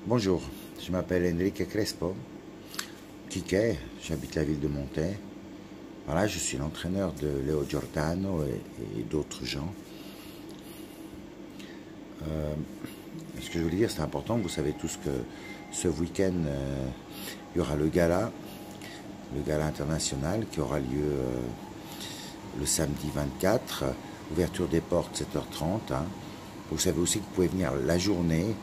Bonjour, je m'appelle Enrique Crespo, Quiquet, j'habite la ville de Montaix. Voilà, je suis l'entraîneur de Léo Giordano et d'autres gens. Ce que je voulais dire, c'est important, vous savez tous que ce week-end, il y aura le gala international qui aura lieu le samedi 24, ouverture des portes 7h30. Hein. Vous savez aussi que vous pouvez venir la journée,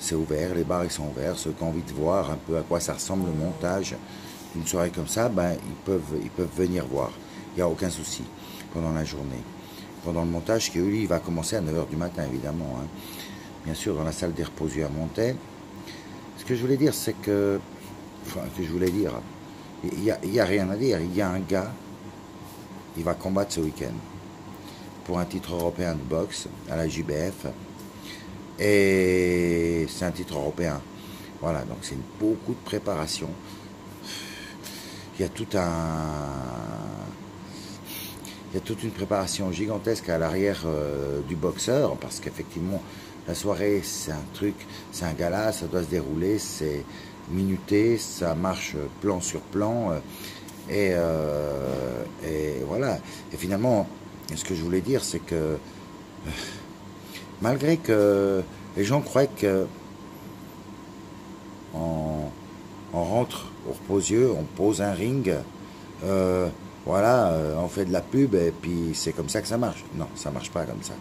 c'est ouvert, les bars ils sont ouverts. Ceux qui ont envie de voir un peu à quoi ça ressemble le montage d'une soirée comme ça, ben, ils peuvent venir voir. Il n'y a aucun souci pendant la journée. Pendant le montage, qui lui, il va commencer à 9h du matin, évidemment. Hein. Bien sûr, dans la salle des reposus à Montaix. Ce que je voulais dire, c'est que... Enfin, que je voulais dire... Il y a rien à dire. Il y a un gars, il va combattre ce week-end pour un titre européen de boxe à la JBF. Et c'est un titre européen. Voilà, donc c'est beaucoup de préparation. Il y a toute une préparation gigantesque à l'arrière du boxeur, parce qu'effectivement, la soirée, c'est un truc, c'est un gala, ça doit se dérouler, c'est minuté, ça marche plan sur plan, et voilà. Et finalement, ce que je voulais dire, c'est que malgré que les gens croient que on rentre au reposieux, on pose un ring, voilà, on fait de la pub et puis c'est comme ça que ça marche. Non, ça marche pas comme ça.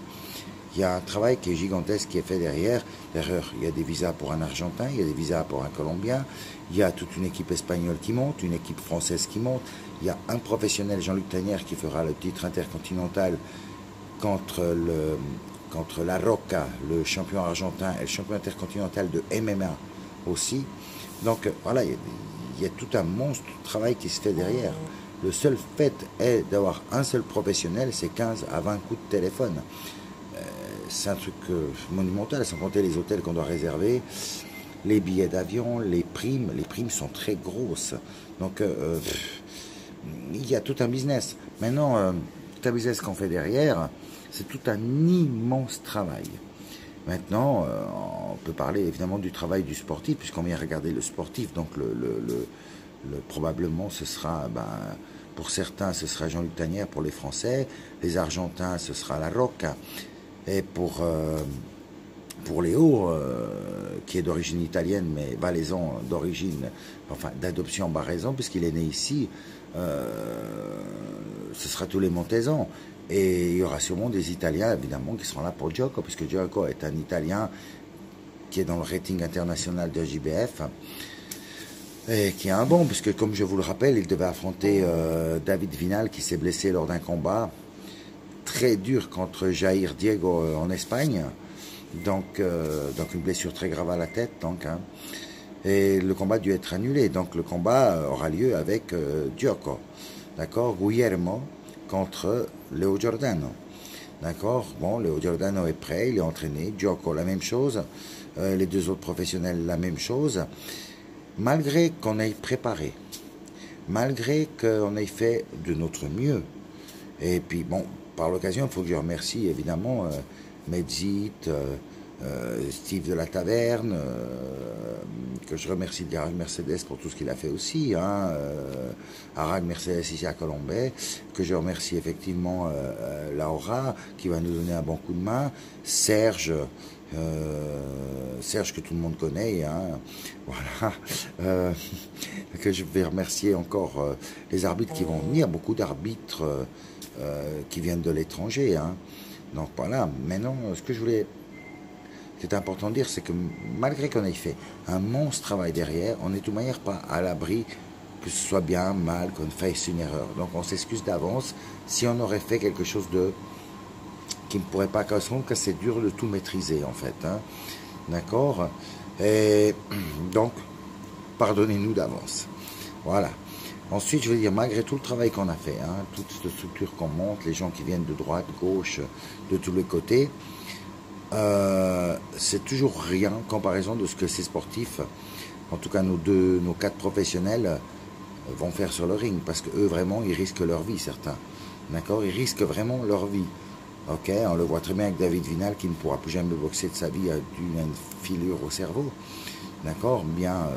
Il y a un travail qui est gigantesque qui est fait derrière. Derrière, il y a des visas pour un Argentin, il y a des visas pour un Colombien, il y a toute une équipe espagnole qui monte, une équipe française qui monte, il y a un professionnel, Jean-Luc Tanière, qui fera le titre intercontinental contre La Roca, le champion argentin, et le champion intercontinental de MMA aussi. Donc voilà, il y a tout un monstre de travail qui se fait derrière. Le seul fait est d'avoir un seul professionnel, c'est 15 à 20 coups de téléphone. C'est un truc monumental, sans compter les hôtels qu'on doit réserver, les billets d'avion, les primes sont très grosses. Donc il y a tout un business. Maintenant, tout un business qu'on fait derrière, c'est tout un immense travail. Maintenant, on peut parler évidemment du travail du sportif, puisqu'on vient regarder le sportif. Donc, probablement, ce sera, pour certains, ce sera Jean-Luc Tanière pour les Français. Les Argentins, ce sera La Roca. Et pour Léo, qui est d'origine italienne, mais valaisan d'origine, enfin d'adoption barraison, puisqu'il est né ici, ce sera tous les Montaisans. Et il y aura sûrement des Italiens, évidemment, qui seront là pour Gioco, puisque Gioco est un Italien qui est dans le rating international de JBF, et qui est un bon, puisque comme je vous le rappelle, il devait affronter David Vinal, qui s'est blessé lors d'un combat très dur contre Jair Diego en Espagne, donc une blessure très grave à la tête, donc, hein. Et le combat a dû être annulé, donc le combat aura lieu avec Gioco, d'accord, Guillermo contre Léo Giordano. D'accord. Bon, Léo Giordano est prêt, il est entraîné. Gioco, la même chose. Les deux autres professionnels, la même chose. Malgré qu'on ait préparé, malgré qu'on ait fait de notre mieux, et puis, bon, par l'occasion, il faut que je remercie évidemment Medzit, Steve de la Taverne, que je remercie de Garage Mercedes pour tout ce qu'il a fait aussi, hein, Arag Mercedes ici à Colombey, que je remercie effectivement Laura qui va nous donner un bon coup de main, Serge, Serge que tout le monde connaît, hein, voilà, que je vais remercier encore les arbitres qui vont venir, beaucoup d'arbitres qui viennent de l'étranger, hein. Donc voilà, maintenant ce que je voulais... Ce qui est important de dire, c'est que malgré qu'on ait fait un monstre travail derrière, on n'est de toute manière pas à l'abri que ce soit bien, mal, qu'on fasse une erreur. Donc on s'excuse d'avance si on aurait fait quelque chose qui ne pourrait pas correspondre, que c'est dur de tout maîtriser en fait, hein. D'accord. Et donc, pardonnez-nous d'avance. Voilà. Ensuite, je veux dire, malgré tout le travail qu'on a fait, hein, toute cette structure qu'on monte, les gens qui viennent de droite, gauche, de tous les côtés, c'est toujours rien en comparaison de ce que ces sportifs, en tout cas nos 4 professionnels, vont faire sur le ring, parce qu'eux vraiment ils risquent leur vie, certains, d'accord, ils risquent vraiment leur vie, ok, on le voit très bien avec David Vinal qui ne pourra plus jamais boxer de sa vie dû à une filure au cerveau, d'accord, bien,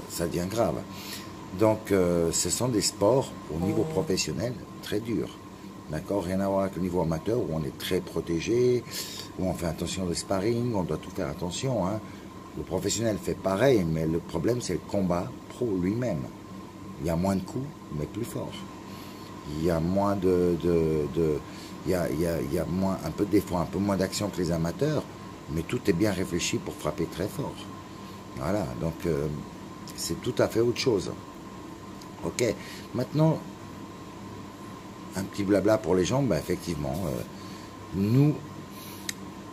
ça devient grave. Donc, ce sont des sports au niveau professionnel très durs. D'accord, rien à voir avec le niveau amateur où on est très protégé, où on fait attention au sparring, on doit tout faire attention. Hein. Le professionnel fait pareil, mais le problème c'est le combat pro lui-même. Il y a moins de coups, mais plus fort. Il y a moins il y a moins, un peu des fois un peu moins d'action que les amateurs, mais tout est bien réfléchi pour frapper très fort. Voilà, donc c'est tout à fait autre chose. Ok, maintenant un petit blabla pour les gens, ben effectivement, nous,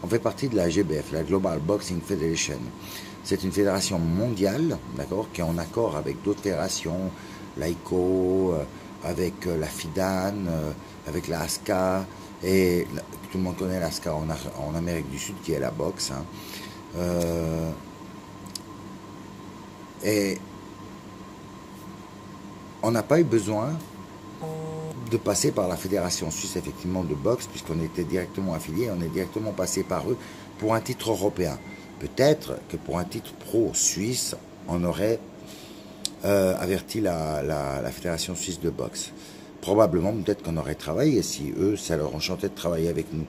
on fait partie de la GBF, la Global Boxing Federation. C'est une fédération mondiale, d'accord, qui est en accord avec d'autres fédérations, l'AICO, avec la FIDAN, avec la ASCA, et tout le monde connaît l'ASCA en Amérique du Sud, qui est la boxe. Hein. Et on n'a pas eu besoin de passer par la fédération suisse effectivement de boxe, puisqu'on était directement affilié, on est directement passé par eux pour un titre européen. Peut-être que pour un titre pro suisse, on aurait averti la fédération suisse de boxe. Probablement, peut-être qu'on aurait travaillé si eux, ça leur enchantait de travailler avec nous,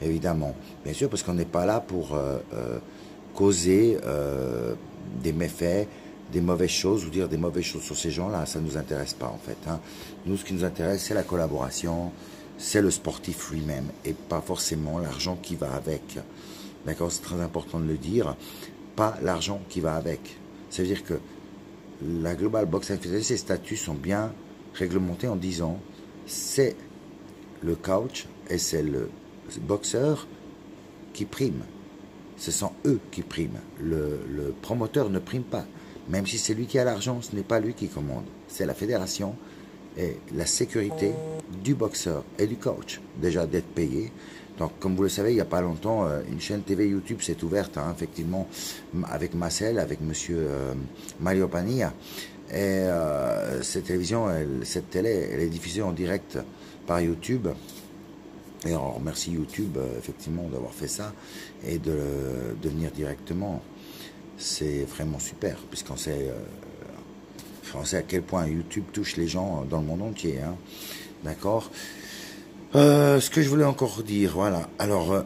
évidemment. Bien sûr, parce qu'on n'est pas là pour causer des méfaits, des mauvaises choses ou dire des mauvaises choses sur ces gens-là, ça ne nous intéresse pas en fait. Hein. Nous, ce qui nous intéresse, c'est la collaboration, c'est le sportif lui-même et pas forcément l'argent qui va avec. D'accord, c'est très important de le dire, pas l'argent qui va avec. Ça veut dire que la Global Boxing Federation, ses statuts sont bien réglementés en disant c'est le coach et c'est le boxeur qui prime. Ce sont eux qui priment. Le promoteur ne prime pas. Même si c'est lui qui a l'argent, ce n'est pas lui qui commande. C'est la fédération et la sécurité du boxeur et du coach, déjà d'être payé. Donc, comme vous le savez, il n'y a pas longtemps, une chaîne TV YouTube s'est ouverte, hein, effectivement, avec Marcel, avec monsieur Mario Pania. Et cette télévision, cette télé, elle est diffusée en direct par YouTube. Et on remercie YouTube, effectivement, d'avoir fait ça et de venir directement. C'est vraiment super, puisqu'on sait, à quel point YouTube touche les gens dans le monde entier. Hein. D'accord. Ce que je voulais encore dire, voilà. Alors,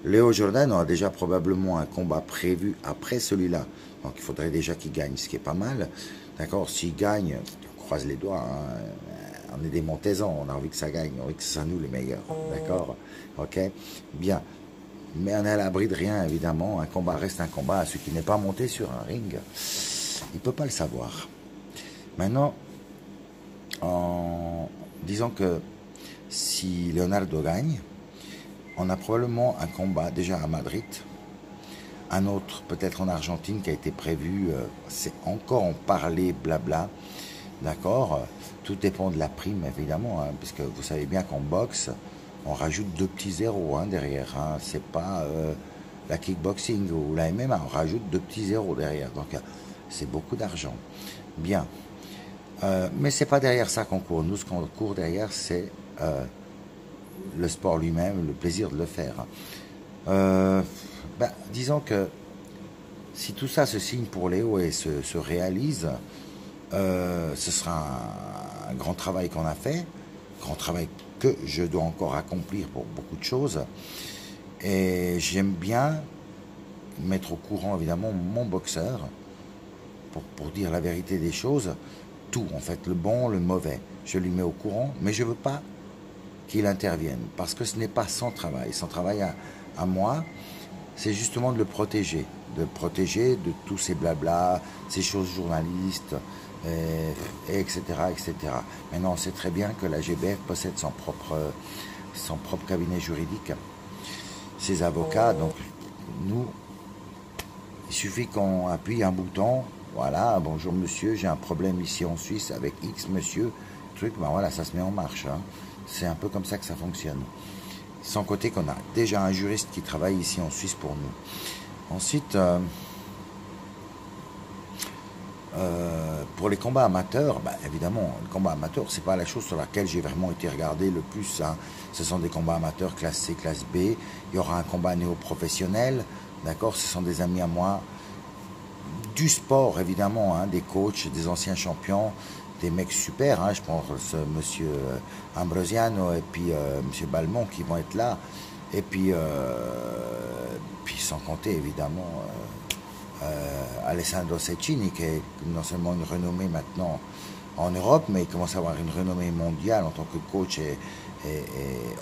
Léo Jordan a déjà probablement un combat prévu après celui-là. Donc, il faudrait déjà qu'il gagne, ce qui est pas mal. D'accord. S'il gagne, on croise les doigts. Hein. On est des Montaisans, on a envie que ça gagne, on a envie que ce soit nous les meilleurs. D'accord. Ok. Bien. Mais on est à l'abri de rien, évidemment. Un combat reste un combat. Celui qui n'est pas monté sur un ring, il ne peut pas le savoir. Maintenant, en disant que si Leonardo gagne, on a probablement un combat déjà à Madrid, un autre peut-être en Argentine qui a été prévu, c'est encore en parler, blabla, d'accord. Tout dépend de la prime, évidemment, hein, parce que vous savez bien qu'en boxe, on rajoute 2 petits zéros hein, derrière. Hein. C'est pas la kickboxing ou la MMA, on rajoute 2 petits zéros derrière. Donc c'est beaucoup d'argent. Bien. Mais c'est pas derrière ça qu'on court. Nous, ce qu'on court derrière, c'est le sport lui-même, le plaisir de le faire. Disons que si tout ça se signe pour Léo et se réalise, ce sera un grand travail qu'on a fait, grand travail que je dois encore accomplir pour beaucoup de choses. Et j'aime bien mettre au courant, évidemment, mon boxeur, pour dire la vérité des choses, tout, en fait, le bon, le mauvais. Je lui mets au courant, mais je ne veux pas qu'il intervienne, parce que ce n'est pas son travail. Son travail à moi, c'est justement de le protéger de tous ces blabla, ces choses journalistes, et etc., etc. Maintenant, on sait très bien que la GBF possède son propre cabinet juridique, ses avocats. Donc, nous, il suffit qu'on appuie un bouton. Voilà, bonjour monsieur, j'ai un problème ici en Suisse avec X monsieur, truc, ben voilà, ça se met en marche. Hein. C'est un peu comme ça que ça fonctionne. Sans côté qu'on a déjà un juriste qui travaille ici en Suisse pour nous. Ensuite, pour les combats amateurs, évidemment, le combat amateur, c'est pas la chose sur laquelle j'ai vraiment été regardé le plus. Hein. Ce sont des combats amateurs classe C, classe B. Il y aura un combat néo-professionnel, d'accord. Ce sont des amis à moi du sport, évidemment, hein, des coachs, des anciens champions, des mecs super, hein, je pense monsieur Ambrosiano et puis monsieur Balmont qui vont être là. Et puis sans compter évidemment Alessandro Cecchini qui est non seulement une renommée maintenant en Europe, mais il commence à avoir une renommée mondiale en tant que coach et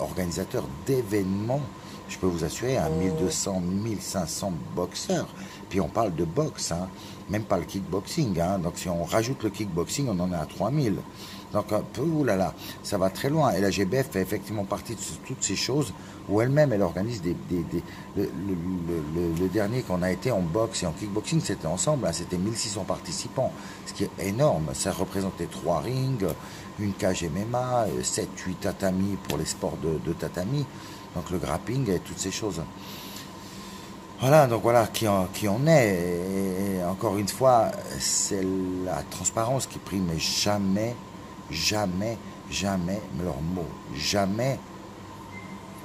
organisateur d'événements. Je peux vous assurer, à 1200, 1500 boxeurs. Puis on parle de boxe, hein, même pas le kickboxing. Hein. Donc si on rajoute le kickboxing, on en est à 3000. Donc un peu, oulala, ça va très loin. Et la GBF fait effectivement partie de toutes ces choses où elle-même, elle organise le dernier qu'on a été en boxe et en kickboxing, c'était ensemble, hein, c'était 1600 participants, ce qui est énorme. Ça représentait 3 rings, une cage MMA, 7-8 tatamis pour les sports de tatami, donc le grappling et toutes ces choses. Voilà, donc voilà qui on est. Et encore une fois, c'est la transparence qui prime, mais jamais, mais leur mot, jamais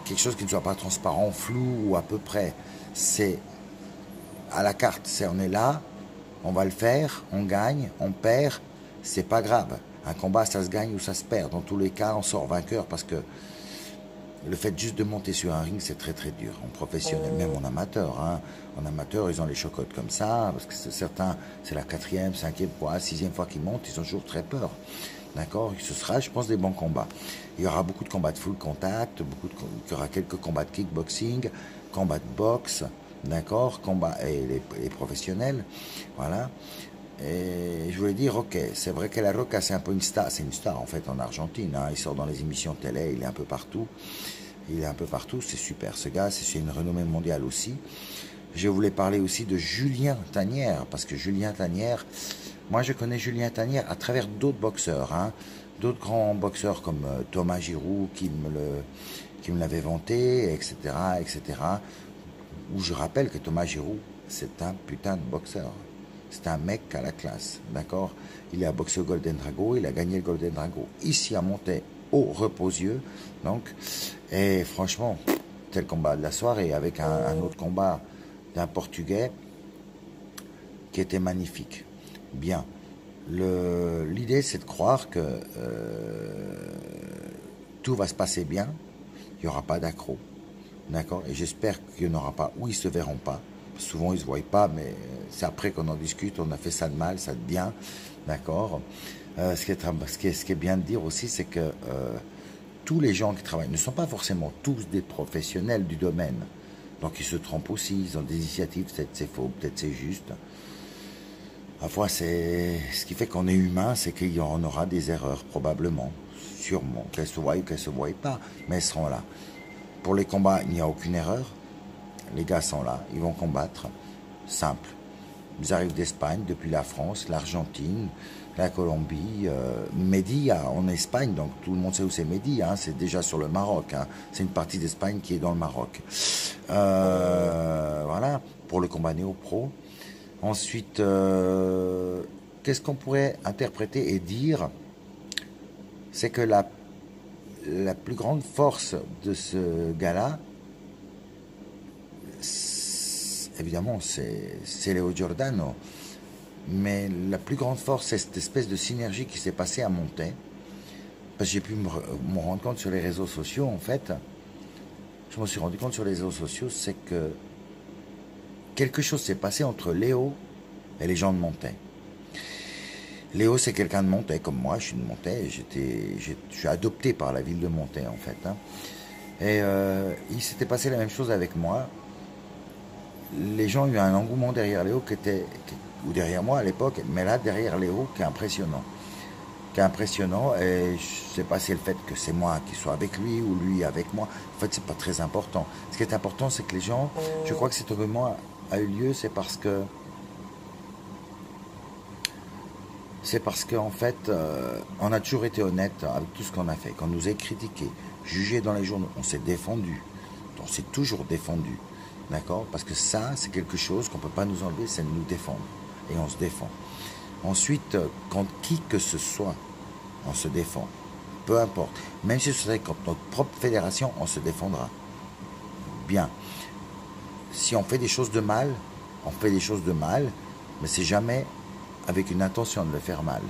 quelque chose qui ne soit pas transparent, flou ou à peu près. C'est à la carte, c'est on est là, on va le faire, on gagne, on perd, c'est pas grave. Un combat, ça se gagne ou ça se perd. Dans tous les cas, on sort vainqueur parce que le fait juste de monter sur un ring, c'est très très dur. En professionnel, même en amateur. Hein. En amateur, ils ont les chocottes comme ça, parce que certains, c'est la 4e, 5e fois, 6e fois qu'ils montent, ils ont toujours très peur. D'accord. Ce sera, je pense, des bons combats. Il y aura beaucoup de combats de full contact, il y aura quelques combats de kickboxing, combats de boxe, d'accord, combats et les professionnels, voilà. Et je voulais dire, ok, c'est vrai que La Roca, c'est un peu une star, c'est une star en fait en Argentine, hein. Il sort dans les émissions de télé, il est un peu partout, c'est super, ce gars, c'est une renommée mondiale aussi. Je voulais parler aussi de Julien Tagnère, parce que Julien Tagnère, moi je connais Julien Tagnère à travers d'autres boxeurs, hein, d'autres grands boxeurs comme Thomas Giroud qui me l'avait vanté, etc., etc. Où je rappelle que Thomas Giroud, c'est un putain de boxeur. C'est un mec à la classe, d'accord. Il a boxé au Golden Drago, il a gagné le Golden Drago. Ici à Montaix, au Reposieux, donc. Et franchement, tel combat de la soirée, avec un autre combat d'un Portugais qui était magnifique. Bien. L'idée, c'est de croire que tout va se passer bien, il n'y aura pas d'accro, d'accord. Et j'espère qu'il n'y en aura pas, ou ils ne se verront pas. Souvent, ils ne se voient pas, mais c'est après qu'on en discute, on a fait ça de mal, ça de bien, d'accord. Ce qui est bien de dire aussi, c'est que tous les gens qui travaillent ne sont pas forcément tous des professionnels du domaine. Donc, ils se trompent aussi, ils ont des initiatives, peut-être c'est faux, peut-être c'est juste. Parfois, ce qui fait qu'on est humain, c'est qu'il y en aura des erreurs, probablement, sûrement, qu'elles se voient ou qu'elles ne se voient pas, mais elles seront là. Pour les combats, il n'y a aucune erreur. Les gars sont là, ils vont combattre. Simple. Ils arrivent d'Espagne, depuis la France, l'Argentine, la Colombie, Médilla en Espagne, donc tout le monde sait où c'est Médilla, hein, c'est déjà sur le Maroc. Hein, c'est une partie d'Espagne qui est dans le Maroc. Voilà, pour le combat néo-pro. Ensuite, qu'est-ce qu'on pourrait interpréter et dire? C'est que la plus grande force de ce gars-là, évidemment, c'est Leo Giordano. Mais la plus grande force, c'est cette espèce de synergie qui s'est passée à Montaix. Parce que j'ai pu me rendre compte sur les réseaux sociaux, en fait. Je me suis rendu compte sur les réseaux sociaux, c'est que quelque chose s'est passé entre Léo et les gens de Montaix. Léo, c'est quelqu'un de Montaix, comme moi, je suis de Montaix. Je suis adopté par la ville de Montaix, en fait. Hein. Et il s'était passé la même chose avec moi. Les gens ont eu un engouement derrière Léo ou derrière moi à l'époque, mais là, derrière Léo, qui est impressionnant. Et je sais pas si c'est le fait que c'est moi qui sois avec lui ou lui avec moi. En fait, c'est pas très important. Ce qui est important, c'est que les gens, je crois que cet engouement a eu lieu, c'est parce que en fait, on a toujours été honnête avec tout ce qu'on a fait. Quand on nous a critiqué, jugé dans les journaux, on s'est défendu. On s'est toujours défendu. D'accord? Parce que ça, c'est quelque chose qu'on ne peut pas nous enlever, c'est de nous défendre. Et on se défend. Ensuite, quand qui que ce soit, on se défend. Peu importe. Même si ce serait contre notre propre fédération, on se défendra. Bien. Si on fait des choses de mal, on fait des choses de mal, Mais c'est jamais avec une intention de le faire mal.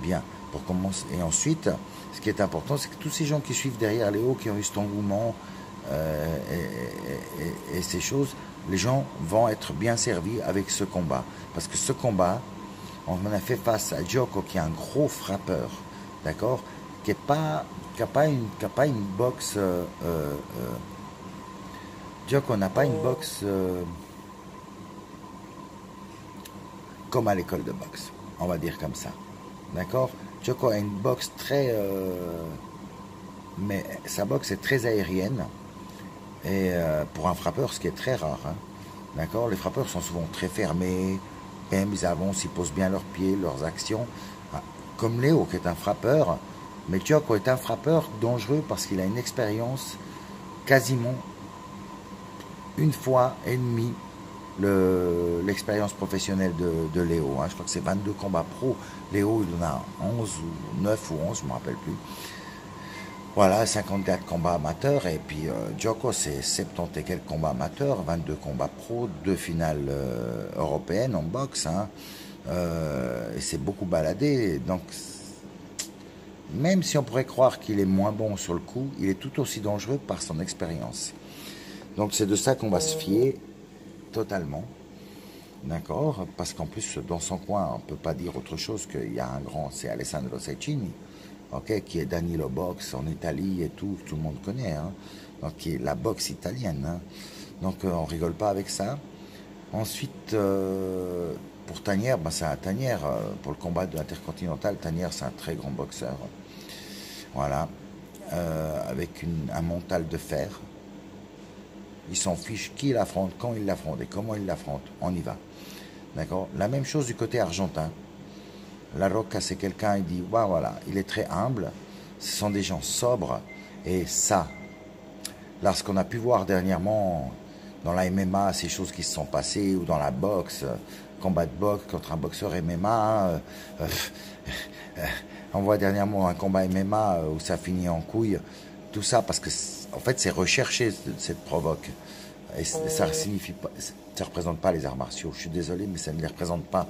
Bien, pour commencer. Et ensuite, ce qui est important, c'est que tous ces gens qui suivent derrière Léo, qui ont eu cet engouement et ces choses, les gens vont être bien servis avec ce combat. Parce que ce combat, on en a fait face à Djoko, qui est un gros frappeur, d'accord, qui n'a pas une boxe. Djoko n'a pas une boxe comme à l'école de boxe, on va dire comme ça, d'accord. Djoko a une boxe très, mais sa boxe est très aérienne et pour un frappeur, ce qui est très rare, hein, d'accord. Les frappeurs sont souvent très fermés, ils avancent, ils posent bien leurs pieds, leurs actions, comme Léo qui est un frappeur, mais Djoko est un frappeur dangereux parce qu'il a une expérience quasiment une fois et demie l'expérience professionnelle de Léo. Hein. Je crois que c'est 22 combats pro. Léo, il en a 11 ou 9 ou 11, je ne me rappelle plus. Voilà, 54 combats amateurs. Et puis Djoko, c'est 70 et quelques combats amateurs, 22 combats pro, 2 finales européennes en boxe. Hein. Et c'est beaucoup baladé. Donc, même si on pourrait croire qu'il est moins bon sur le coup, il est tout aussi dangereux par son expérience. Donc, c'est de ça qu'on va se fier totalement, d'accord, parce qu'en plus dans son coin on ne peut pas dire autre chose qu'il y a un grand, c'est Alessandro Cecchini, ok, qui est Danilo Box en Italie et tout le monde connaît, hein, donc qui est la boxe italienne, hein. Donc on rigole pas avec ça. Ensuite pour Tanière, ben, c'est un Tanière pour le combat de l'Intercontinental. Tanière, c'est un très grand boxeur, voilà, avec un mental de fer. Il s'en fiche qui l'affronte, quand il l'affronte et comment il l'affronte. On y va. D'accord. La même chose du côté argentin. La Rocca, c'est quelqu'un, il dit, ouais, voilà, il est très humble. Ce sont des gens sobres. Et ça, là, ce qu'on a pu voir dernièrement dans la MMA, ces choses qui se sont passées, ou dans la boxe, combat de boxe contre un boxeur MMA. On voit dernièrement un combat MMA où ça finit en couille. Tout ça parce que, en fait, c'est recherché, cette provoque. Et ça signifie pas, ça représente pas les arts martiaux. Je suis désolé, mais ça ne les représente pas.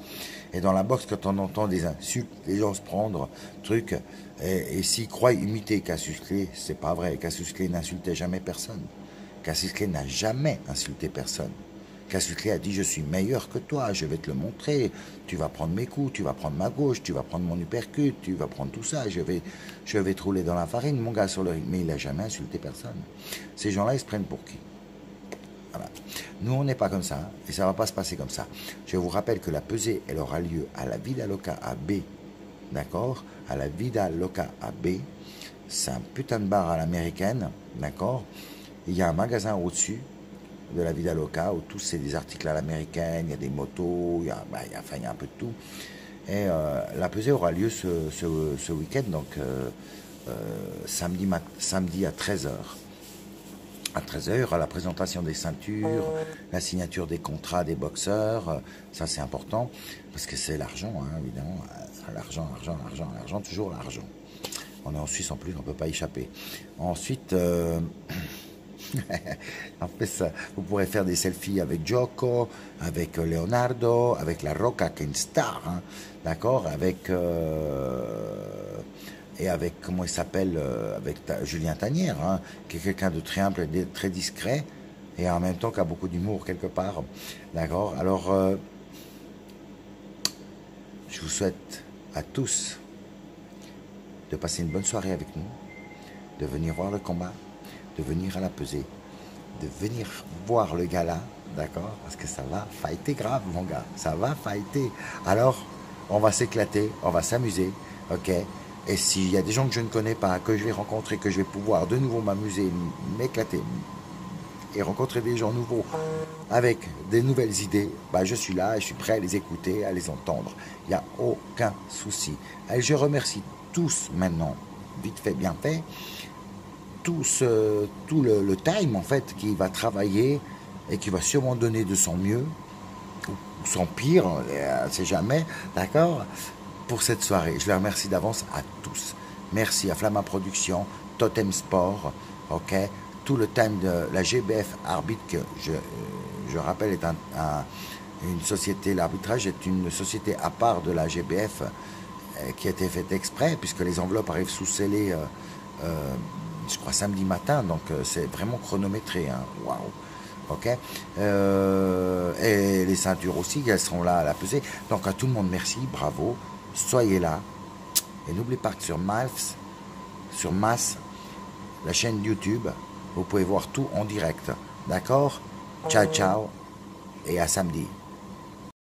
Et dans la boxe, quand on entend des insultes, les gens se prendre, truc, et s'ils croient imiter Cassius Clay, c'est pas vrai. Cassius Clay n'insultait jamais personne. Cassius Clay n'a jamais insulté personne. Cassius Clay a dit, je suis meilleur que toi, je vais te le montrer, tu vas prendre mes coups, tu vas prendre ma gauche, tu vas prendre mon uppercut, tu vas prendre tout ça, je vais te rouler dans la farine, mon gars, sur le ring. Mais il n'a jamais insulté personne. Ces gens-là, ils se prennent pour qui? Voilà. Nous, on n'est pas comme ça, et ça ne va pas se passer comme ça. Je vous rappelle que la pesée, elle aura lieu à la Vida Loca à B, d'accord? À la Vida Loca à B, c'est un putain de bar à l'américaine, d'accord? Il y a un magasin au-dessus de la Vida Loca, où tous c'est des articles à l'américaine, il y a des motos, il y a un peu de tout. Et la pesée aura lieu ce week-end, donc samedi à 13h. À 13h, il y aura la présentation des ceintures, la signature des contrats des boxeurs, ça c'est important, parce que c'est l'argent, hein, évidemment, l'argent, toujours l'argent. On est en Suisse en plus, on ne peut pas échapper. Ensuite, en fait, ça, vous pourrez faire des selfies avec Djoko, avec Leonardo, avec la Rocca qui est une star, hein, d'accord, avec et avec, comment il s'appelle, avec Julien Tanière, hein, qui est quelqu'un de très humble et très discret, et en même temps qui a beaucoup d'humour quelque part, d'accord. Alors, je vous souhaite à tous de passer une bonne soirée avec nous, de venir voir le combat, de venir à la pesée, de venir voir le gala, d'accord, parce que ça va fighter grave, mon gars, ça va fighter. Alors, on va s'éclater, on va s'amuser, ok. Et s'il y a des gens que je ne connais pas, que je vais rencontrer, que je vais pouvoir de nouveau m'amuser, m'éclater et rencontrer des gens nouveaux avec des nouvelles idées, bah je suis là et je suis prêt à les écouter, à les entendre. Il n'y a aucun souci. Et je remercie tous maintenant, vite fait, bien fait, tout le time en fait qui va travailler et qui va sûrement donner de son mieux ou son pire, on ne sait jamais, d'accord, pour cette soirée. Je les remercie d'avance à tous. Merci à Flamma Production, Totem Sport, ok, tout le time de la GBF Arbitre, que je rappelle est une société, l'arbitrage est une société à part de la GBF qui a été faite exprès, puisque les enveloppes arrivent sous scellées, je crois, samedi matin, donc c'est vraiment chronométré. Hein. Waouh! Ok, et les ceintures aussi, elles seront là à la pesée. Donc à tout le monde, merci, bravo, soyez là. Et n'oubliez pas que sur Mass, la chaîne YouTube, vous pouvez voir tout en direct. D'accord? Ciao, ciao, et à samedi.